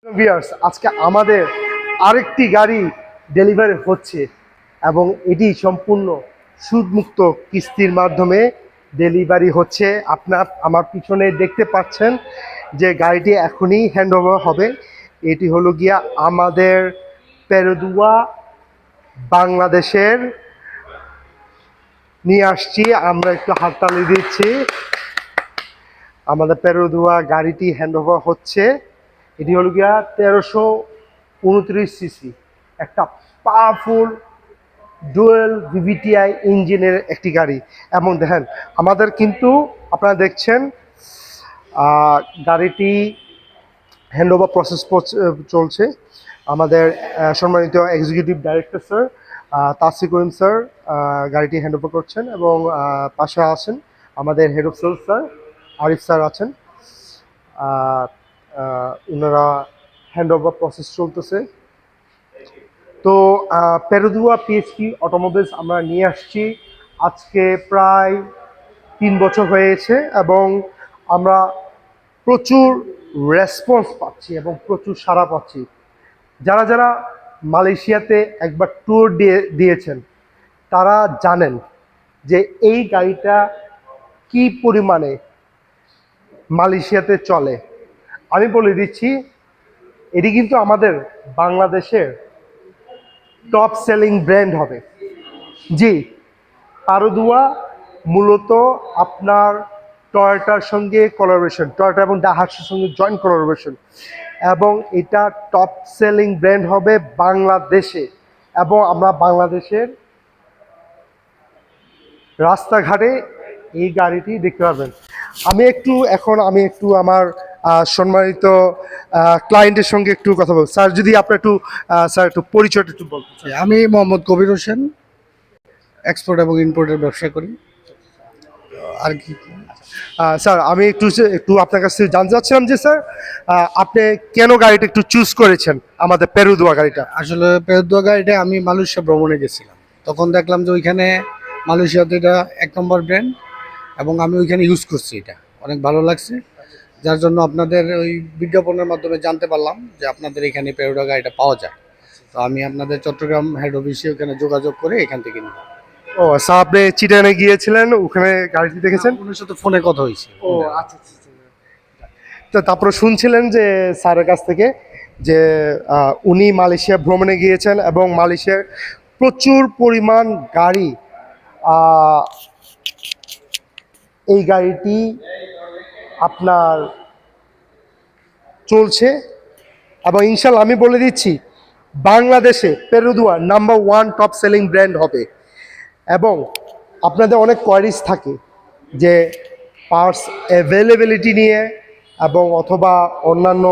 Viewers, আজকে আমাদের আরেকটি গাড়ি ডেলিভারি হচ্ছে এবং এটি সম্পূর্ণ সুদমুক্ত কিস্তির মাধ্যমে ডেলিভারি হচ্ছে। আমার পিছনে দেখতে পাচ্ছেন যে গাড়িটি এখনই হ্যান্ডওভার হবে। এটি হলো গিয়া আমাদের পেরুদুয়া বাংলাদেশের নিয়ে আসছি। আমরা একটু হাততালি দিচ্ছি। আমাদের পেরুদুয়া গাড়িটি হ্যান্ডওভার হচ্ছে। এটি হলো গিয়া 1329 সিসি একটা পাওয়ারফুল ডুয়েল ভিভিটিআই ইঞ্জিনের একটি গাড়ি। এবং দেখেন আমাদের কিন্তু আপনারা দেখছেন গাড়িটি হ্যান্ডওভার প্রসেস চলছে। আমাদের সম্মানিত এক্সিকিউটিভ ডাইরেক্টর স্যার তাসির করিম স্যার গাড়িটি হ্যান্ডওভার করছেন এবং পাশে আছেন আমাদের head of sales sir Arif sir আছেন। ওনারা হ্যান্ডওভার প্রসেস চলতেছে। তো পেরুদুয়া পিএসপি অটোমোবাইলস আমরা নিয়ে আসছি আজকে প্রায় 3 বছর হয়েছে এবং আমরা প্রচুর রেসপন্স পাচ্ছি এবং প্রচুর সাড়া পাচ্ছি। যারা যারা মালয়েশিয়াতে একবার ট্যুর দিয়েছেন তারা জানেন যে এই গাড়িটা কি পরিমাণে মালয়েশিয়াতে চলে। আমি বলে দিচ্ছি, এটি কিন্তু আমাদের বাংলাদেশের টপ সেলিং ব্র্যান্ড হবে। জি, পেরুদুয়া মূলত আপনার টয়োটার সঙ্গে কোলাবোরেশন, টয়োটা এবং ডাহাসের সঙ্গে জয়েন্ট কোলাবোরেশন, এবং এটা টপ সেলিং ব্র্যান্ড হবে বাংলাদেশে। এবং আমরা বাংলাদেশের রাস্তাঘাটে এই গাড়িটি দেখতে পারবেন। আমি একটু আমার সম্মানিত ক্লায়েন্টের সঙ্গে একটু কথা বলবো। স্যার যদি আপনার একটু পরিচয়টা একটু বলতে চাই। আমি মোহাম্মদ কবির হোসেন, এক্সপোর্ট এবং ইম্পোর্টের ব্যবসা করি। আর কি স্যার আমি একটু আপনার কাছ থেকে জানতে চাচ্ছিলাম যে স্যার আপনি কেন গাড়িটা একটু চুজ করেছেন আমাদের পেরুদুয়া গাড়িটা? আসলে পেরুদুয়া গাড়িটা আমি মালয়েশিয়া ভ্রমণে গেছিলাম, তখন দেখলাম যে ওইখানে মালয়েশিয়াতে এটা 1 নম্বর ব্র্যান্ড এবং আমি ওইখানে ইউজ করছি, এটা অনেক ভালো লাগছে। যার জন্য আপনাদের ওই বিজ্ঞাপনের মাধ্যমে জানতে পারলাম যে আপনাদের এখানে পেরুদুয়া গাড়িটা পাওয়া যায়। তো আমি আপনাদের চট্টগ্রাম হেড অফিসে ওখানে যোগাযোগ করে এখান থেকে নিলাম। ও স্যার, আপনি চিটাগাঙে গিয়েছিলেন, ওখানে গাড়িটি দেখেছেন? ওনার সাথে ফোনে কথা হয়েছে। ও আচ্ছা আচ্ছা আচ্ছা। তো তারপরে শুনছিলেন যে স্যারের কাছ থেকে যে উনি মালয়েশিয়া ভ্রমণে গিয়েছেন এবং মালয়েশিয়ার প্রচুর পরিমাণ গাড়ি, এই গাড়িটি আপনার চলছে এবং ইনশাল্লাহ আমি বলে দিচ্ছি বাংলাদেশে পেরুদুয়া নাম্বার 1 টপ সেলিং ব্র্যান্ড হবে। এবং আপনাদের অনেক কোয়ারিজ থাকে যে পার্টস অ্যাভেলেবিলিটি নিয়ে এবং অথবা অন্যান্য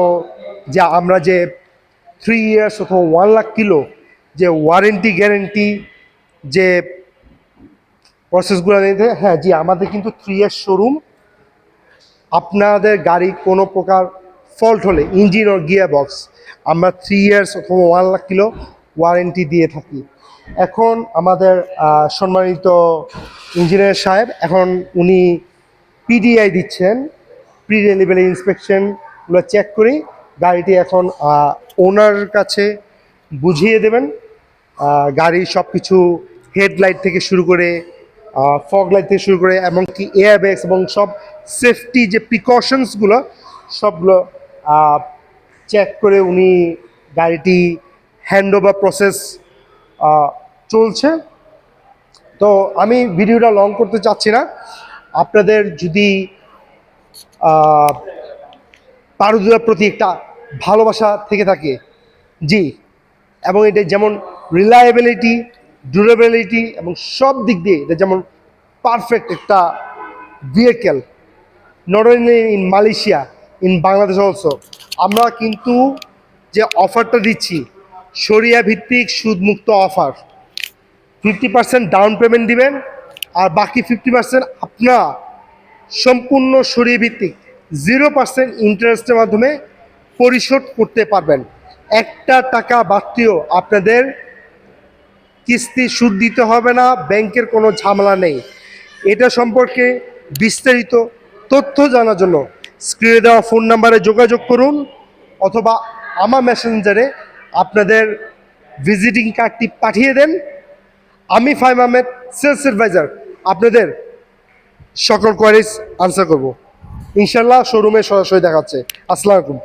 যে আমরা যে 3 ইয়ার্স অথবা 1 লাখ কিলো যে ওয়ারেন্টি গ্যারেন্টি যে প্রসেসগুলো নিতে। হ্যাঁ জি, আমাদের কিন্তু 3 ইয়ার্স শোরুম। আপনাদের গাড়ি কোনো প্রকার ফল্ট হলে ইঞ্জিন ও গিয়ার বক্স আমরা 3 ইয়ার্স অথবা 1 লাখ কিলো ওয়ারেন্টি দিয়ে থাকি। এখন আমাদের সম্মানিত ইঞ্জিনিয়ার সাহেব এখন উনি পিডিআই দিচ্ছেন, প্রি ডেলিভারি ইন্সপেকশনগুলো চেক করি গাড়িটি এখন ওনার কাছে বুঝিয়ে দেবেন। গাড়ির সব কিছু হেডলাইট থেকে শুরু করে ফগ লাইট থেকে শুরু করে এমনকি এয়ার ব্যাগস এবং সব সেফটি যে প্রিকশনসগুলো সবগুলো চেক করে উনি গাড়িটি হ্যান্ডওভার প্রসেস চলছে। তো আমি ভিডিওটা লং করতে চাচ্ছি না। আপনাদের যদি পেরুদুয়ার প্রতি একটা ভালোবাসা থেকে থাকে, জি, এবং এটা যেমন রিলায়েবিলিটি, ডিউরেবিলিটি এবং সব দিক দিয়ে এটা যেমন পারফেক্ট একটা vehicle, not only in Malaysia, in Bangladesh also. আমরা কিন্তু যে অফারটা দিচ্ছি শরিয়া ভিত্তিক সুদমুক্ত অফার। 50% ডাউন পেমেন্ট দিবেন আর বাকি 50% আপনারা সম্পূর্ণ শরিয়া ভিত্তিক 0% ইন্টারেস্টের মাধ্যমে পরিশোধ করতে পারবেন। একটা টাকা বাড়তিও আপনাদের কিস্তি সুদ দিতে হবে না, ব্যাংকের কোনো ঝামেলা নেই। এটা সম্পর্কে বিস্তারিত তথ্য জানার জন্য স্ক্রিনে দেওয়া ফোন নাম্বারে যোগাযোগ করুন অথবা আমার মেসেঞ্জারে আপনাদের ভিজিটিং কার্ডটি পাঠিয়ে দেন। আমি ফাহিম আহমেদ, সেলস অ্যাডভাইজার, আপনাদের সকল কোয়ারিজ আনসার করব। ইনশাল্লাহ শোরুমে সরাসরি দেখাচ্ছে। আসসালামু আলাইকুম।